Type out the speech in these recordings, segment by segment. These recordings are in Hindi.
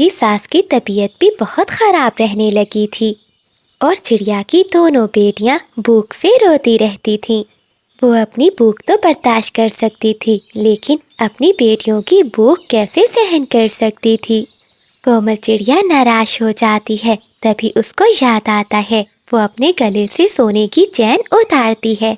कि सास की तबीयत भी बहुत खराब रहने लगी थी और चिड़िया की दोनों बेटियां भूख से रोती रहती थीं। वो अपनी भूख तो बर्दाश्त कर सकती थी, लेकिन अपनी बेटियों की भूख कैसे सहन कर सकती थी। कोमल चिड़िया नाराश हो जाती है। तभी उसको याद आता है। वो अपने गले से सोने की चैन उतारती है।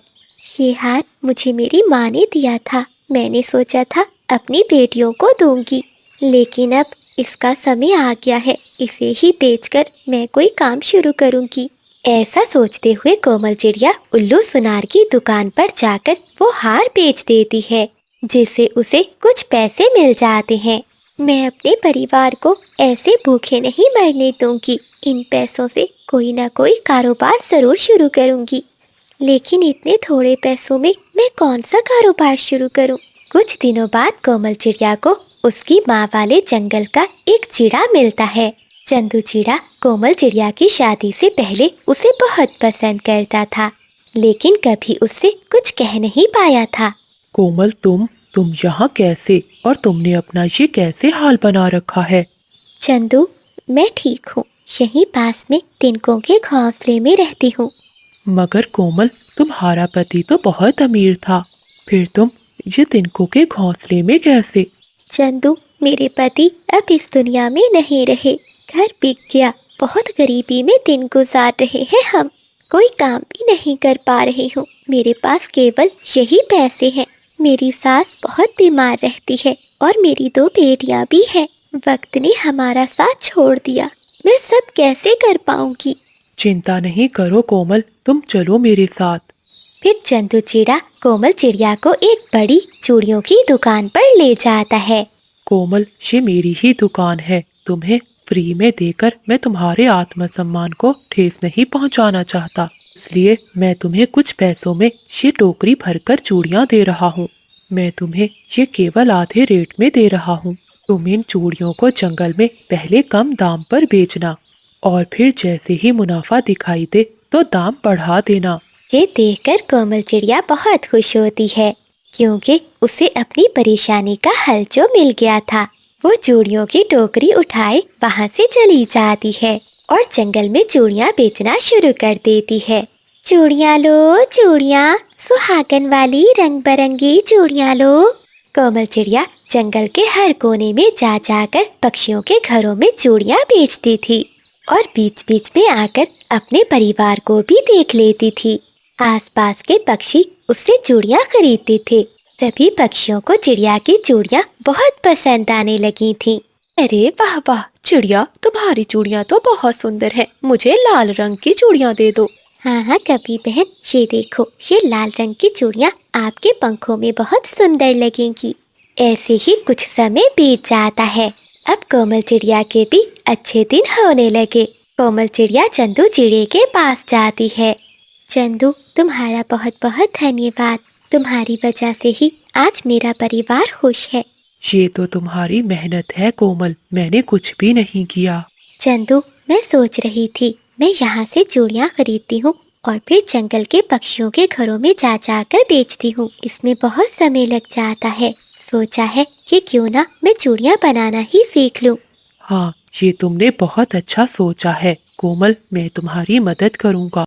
ये हार मुझे मेरी माँ ने दिया था। मैंने सोचा था अपनी बेटियों को दूंगी, लेकिन अब इसका समय आ गया है। इसे ही बेचकर मैं कोई काम शुरू करूंगी। ऐसा सोचते हुए कोमल चिड़िया उल्लू सुनार की दुकान पर जाकर वो हार बेच देती है, जिससे उसे कुछ पैसे मिल जाते हैं। मैं अपने परिवार को ऐसे भूखे नहीं मरने दूंगी। इन पैसों से कोई ना कोई कारोबार जरूर शुरू करूंगी। लेकिन इतने थोड़े पैसों में मैं कौन सा कारोबार शुरू करूं? कुछ दिनों बाद कोमल चिड़िया को उसकी माँ वाले जंगल का एक चिड़ा मिलता है। चंदू चिड़ा कोमल चिड़िया की शादी से पहले उसे बहुत पसंद करता था, लेकिन कभी उससे कुछ कह नहीं पाया था। कोमल, तुम यहाँ कैसे? और तुमने अपना ये कैसे हाल बना रखा है? चंदू, मैं ठीक हूँ। यहीं पास में तिनकों के घोंसले में रहती हूँ। मगर कोमल, तुम्हारा पति तो बहुत अमीर था, फिर तुम ये तिनकों के घोंसले में कैसे? चंदू, मेरे पति अब इस दुनिया में नहीं रहे। घर बिक गया। बहुत गरीबी में दिन गुजार रहे हैं हम। कोई काम भी नहीं कर पा रही हूँ। मेरे पास केवल यही पैसे हैं। मेरी सास बहुत बीमार रहती है और मेरी दो बेटियाँ भी हैं। वक्त ने हमारा साथ छोड़ दिया। मैं सब कैसे कर पाऊंगी? चिंता नहीं करो कोमल, तुम चलो मेरे साथ। फिर चंदू चिड़ा कोमल चिड़िया को एक बड़ी चूड़ियों की दुकान पर ले जाता है। कोमल, ये मेरी ही दुकान है। तुम्हें फ्री में देकर मैं तुम्हारे आत्मसम्मान को ठेस नहीं पहुंचाना चाहता, इसलिए मैं तुम्हें कुछ पैसों में ये टोकरी भरकर चूड़ियां दे रहा हूँ। मैं तुम्हें ये केवल आधे रेट में दे रहा हूँ। तुम इन चूड़ियों को जंगल में पहले कम दाम पर बेचना, और फिर जैसे ही मुनाफा दिखाई दे तो दाम बढ़ा देना। ये देखकर कोमल चिड़िया बहुत खुश होती है, क्योंकि उसे अपनी परेशानी का हल जो मिल गया था। वो चूड़ियों की टोकरी उठाए वहाँ से चली जाती है और जंगल में चूड़ियाँ बेचना शुरू कर देती है। चूड़ियाँ लो चूड़ियाँ, सुहागन वाली रंग बिरंगी चूड़ियाँ लो। कोमल चिड़िया जंगल के हर कोने में जा जाकर पक्षियों के घरों में चूड़ियाँ बेचती थी और बीच बीच में आकर अपने परिवार को भी देख लेती थी। आसपास के पक्षी उससे चूड़ियाँ खरीदते थे। सभी पक्षियों को चिड़िया की चूड़ियाँ बहुत पसंद आने लगी थीं। अरे वाह वाह चिड़िया, तुम्हारी चूड़ियाँ तो बहुत सुंदर है। मुझे लाल रंग की चूड़ियाँ दे दो। हाँ हाँ कभी बहन, ये देखो, ये लाल रंग की चूड़ियाँ आपके पंखों में बहुत सुंदर लगेंगी। ऐसे ही कुछ समय बीत जाता है। अब कोमल चिड़िया के भी अच्छे दिन होने लगे। कोमल चिड़िया चंदू चिड़े के पास जाती है। चंदू, तुम्हारा बहुत बहुत धन्यवाद। तुम्हारी वजह से ही आज मेरा परिवार खुश है। ये तो तुम्हारी मेहनत है कोमल, मैंने कुछ भी नहीं किया। चंदू, मैं सोच रही थी मैं यहाँ से चूड़ियाँ खरीदती हूँ और फिर जंगल के पक्षियों के घरों में जा जाकर बेचती हूँ। इसमें बहुत समय लग जाता है। सोचा है कि क्यों ना मैं चूड़ियाँ बनाना ही सीख लूँ। हाँ, ये तुमने बहुत अच्छा सोचा है कोमल, मैं तुम्हारी मदद करूँगा।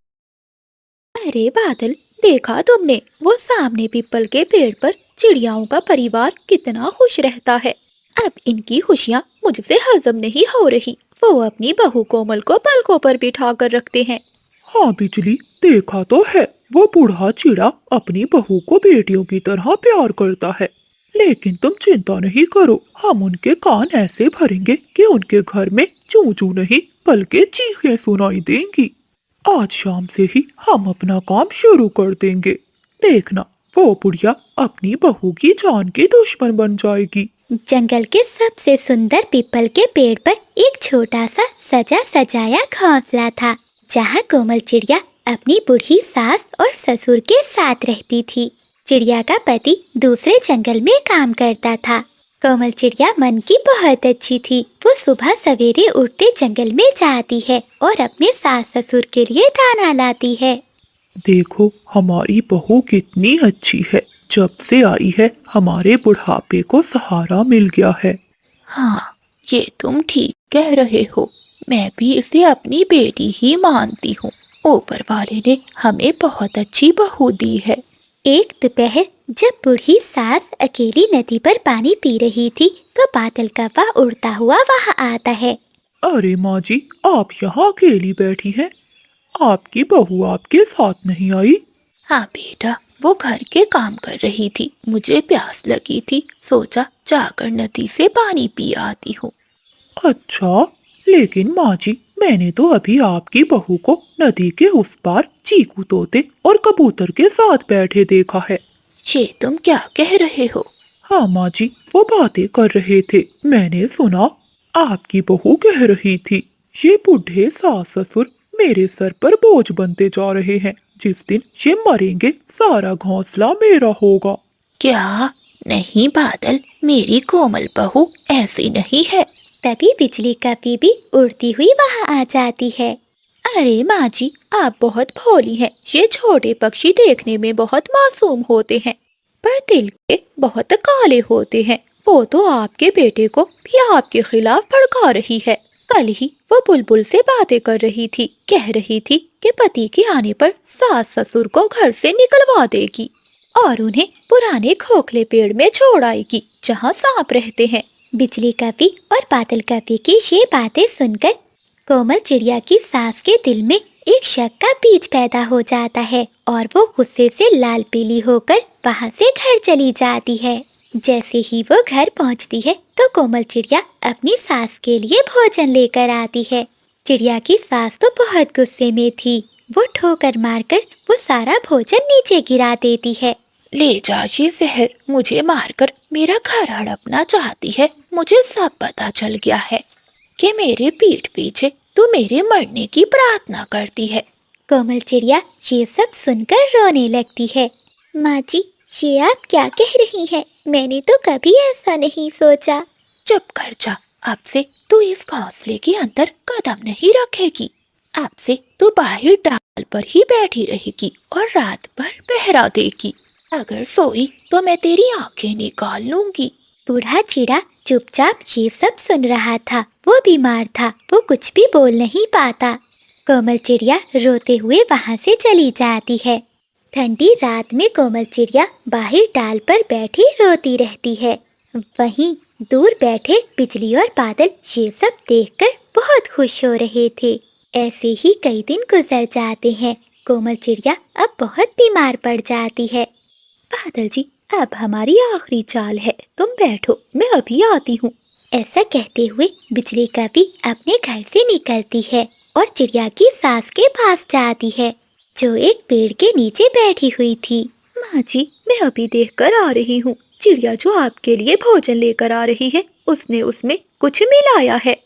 अरे बादल, देखा तुमने वो सामने पीपल के पेड़ पर चिड़ियाओं का परिवार कितना खुश रहता है। अब इनकी खुशियाँ मुझसे हजम नहीं हो रही। वो अपनी बहू कोमल को पलकों पर बिठा कर रखते हैं। हाँ बिजली, देखा तो है, वो बूढ़ा चिड़ा अपनी बहू को बेटियों की तरह प्यार करता है। लेकिन तुम चिंता नहीं करो, हम उनके कान ऐसे भरेंगे कि उनके घर में चू चू नहीं बल्कि चीखें सुनाई देंगी। आज शाम से ही हम अपना काम शुरू कर देंगे। देखना, वो बुढ़िया अपनी बहू की जान की दुश्मन बन जाएगी। जंगल के सबसे सुंदर पीपल के पेड़ पर एक छोटा सा सजा सजाया घोंसला था, जहाँ कोमल चिड़िया अपनी बूढ़ी सास और ससुर के साथ रहती थी। चिड़िया का पति दूसरे जंगल में काम करता था। कोमल चिड़िया मन की बहुत अच्छी थी। वो सुबह सवेरे उठते जंगल में जाती है और अपने सास ससुर के लिए दाना लाती है। देखो, हमारी बहू कितनी अच्छी है। जब से आई है हमारे बुढ़ापे को सहारा मिल गया है। हाँ, ये तुम ठीक कह रहे हो, मैं भी इसे अपनी बेटी ही मानती हूँ। ऊपर वाले ने हमें बहुत अच्छी बहू दी है। एक दोपहर जब बूढ़ी सास अकेली नदी पर पानी पी रही थी तो बादल कौवा उड़ता हुआ वहां आता है। अरे माँ जी, आप यहाँ अकेली बैठी हैं? आपकी बहू आपके साथ नहीं आई? हाँ बेटा, वो घर के काम कर रही थी, मुझे प्यास लगी थी, सोचा जाकर नदी से पानी पी आती हूँ। अच्छा, लेकिन माँ जी, मैंने तो अभी आपकी बहू को नदी के उस पार चीकू तोते और कबूतर के साथ बैठे देखा है। ये तुम क्या कह रहे हो? हाँ माँ जी, वो बातें कर रहे थे, मैंने सुना। आपकी बहू कह रही थी, ये बूढ़े सास ससुर मेरे सर पर बोझ बनते जा रहे हैं, जिस दिन ये मरेंगे सारा घोंसला मेरा होगा। क्या? नहीं बादल, मेरी कोमल बहू ऐसी नहीं है। तभी बिजली का बीबी उड़ती हुई वहां आ जाती है। अरे माँ जी, आप बहुत भोली हैं। ये छोटे पक्षी देखने में बहुत मासूम होते हैं, पर दिल के बहुत काले होते हैं। वो तो आपके बेटे को भी आपके खिलाफ भड़का रही है। कल ही वो बुलबुल से बातें कर रही थी, कह रही थी कि पति के आने पर सास ससुर को घर से निकलवा देगी और उन्हें पुराने खोखले पेड़ में छोड़ आएगी जहाँ सांप रहते हैं। बिजली कपी और बादल कपी की ये बातें सुनकर कोमल चिड़िया की सास के दिल में एक शक का बीज पैदा हो जाता है और वो गुस्से से लाल पीली होकर वहां से घर चली जाती है। जैसे ही वो घर पहुंचती है तो कोमल चिड़िया अपनी सास के लिए भोजन लेकर आती है। चिड़िया की सास तो बहुत गुस्से में थी। वो ठोकर मारकर वो सारा भोजन नीचे गिरा देती है। ले जा ये जहर, मुझे मारकर मेरा घर हड़पना चाहती है। मुझे सब पता चल गया है कि मेरे पीठ पीछे तू मेरे मरने की प्रार्थना करती है। कोमल चिड़िया ये सब सुनकर रोने लगती है। माँ जी, ये आप क्या कह रही हैं? मैंने तो कभी ऐसा नहीं सोचा। चुप कर जा, अब से तू इस घोंसले के अंदर कदम नहीं रखेगी। अब से तू बाहर डाल पर ही बैठी रहेगी और रात भर पहरा देगी। अगर सोई तो मैं तेरी आंखें निकाल लूंगी। बूढ़ा चिड़ा चुपचाप ये सब सुन रहा था। वो बीमार था, वो कुछ भी बोल नहीं पाता। कोमल चिड़िया रोते हुए वहां से चली जाती है। ठंडी रात में कोमल चिड़िया बाहर डाल पर बैठी रोती रहती है। वहीं दूर बैठे बिजली और बादल ये सब देखकर बहुत खुश हो रहे थे। ऐसे ही कई दिन गुजर जाते हैं। कोमल चिड़िया अब बहुत बीमार पड़ जाती है। बादल जी, अब हमारी आखिरी चाल है, तुम बैठो, मैं अभी आती हूँ। ऐसा कहते हुए बिजली कभी अपने घर से निकलती है और चिड़िया की सास के पास जाती है, जो एक पेड़ के नीचे बैठी हुई थी। माँ जी, मैं अभी देख कर आ रही हूँ। चिड़िया जो आपके लिए भोजन लेकर आ रही है, उसने उसमें कुछ मिलाया है।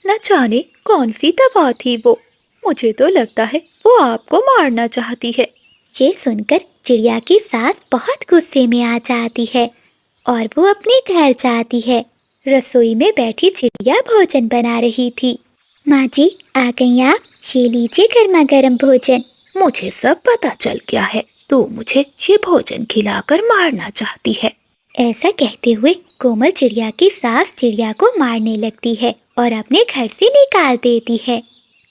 न जाने कौन सी दवा थी वो। मुझे तो लगता है वो आपको मारना चाहती है। ये सुनकर चिड़िया की सास बहुत गुस्से में आ जाती है और वो अपने घर जाती है। रसोई में बैठी चिड़िया भोजन बना रही थी। माँ जी, आ गई आप? ये लीजिए गर्मा गर्म भोजन। मुझे सब पता चल गया है, तू मुझे ये भोजन खिलाकर मारना चाहती है। ऐसा कहते हुए कोमल चिड़िया की सास चिड़िया को मारने लगती है और अपने घर से निकाल देती है।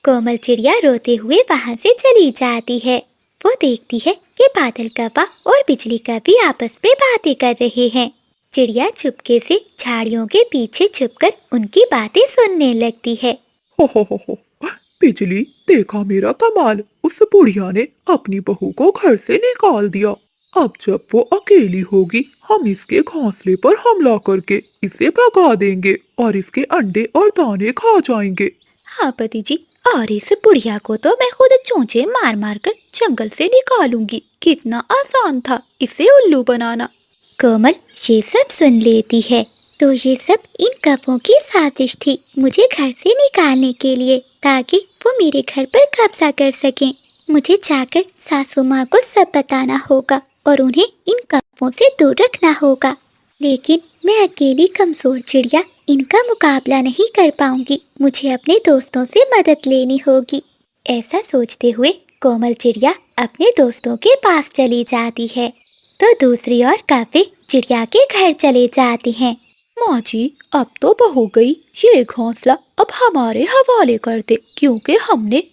कोमल चिड़िया रोते हुए वहां से चली जाती है। वो देखती है कि बादल कौवा और बिजली कभी आपस में बातें कर रहे हैं। चिड़िया चुपके से झाड़ियों के पीछे छुपकर उनकी बातें सुनने लगती है। हो, बिजली, देखा मेरा कमाल, उस बुढ़िया ने अपनी बहू को घर से निकाल दिया। अब जब वो अकेली होगी, हम इसके घोंसले पर हमला करके इसे भगा देंगे और इसके अंडे और दाने खा जाएंगे। हाँ पति जी, और इस बुढ़िया को तो मैं खुद चोंचे मार मार कर जंगल से निकालूंगी। कितना आसान था इसे उल्लू बनाना। कोमल ये सब सुन लेती है। तो ये सब इन कौवों की साजिश थी मुझे घर से निकालने के लिए, ताकि वो मेरे घर पर कब्जा कर सकें। मुझे जाकर सासू माँ को सब बताना होगा और उन्हें इन कौवों से दूर रखना होगा। लेकिन मैं अकेली कमजोर चिड़िया इनका मुकाबला नहीं कर पाऊंगी। मुझे अपने दोस्तों से मदद लेनी होगी। ऐसा सोचते हुए कोमल चिड़िया अपने दोस्तों के पास चली जाती है। तो दूसरी ओर कौवे चिड़िया के घर चले जाते हैं। माँ जी, अब तो बहू गई, ये घोंसला अब हमारे हवाले कर दे, क्योंकि हमने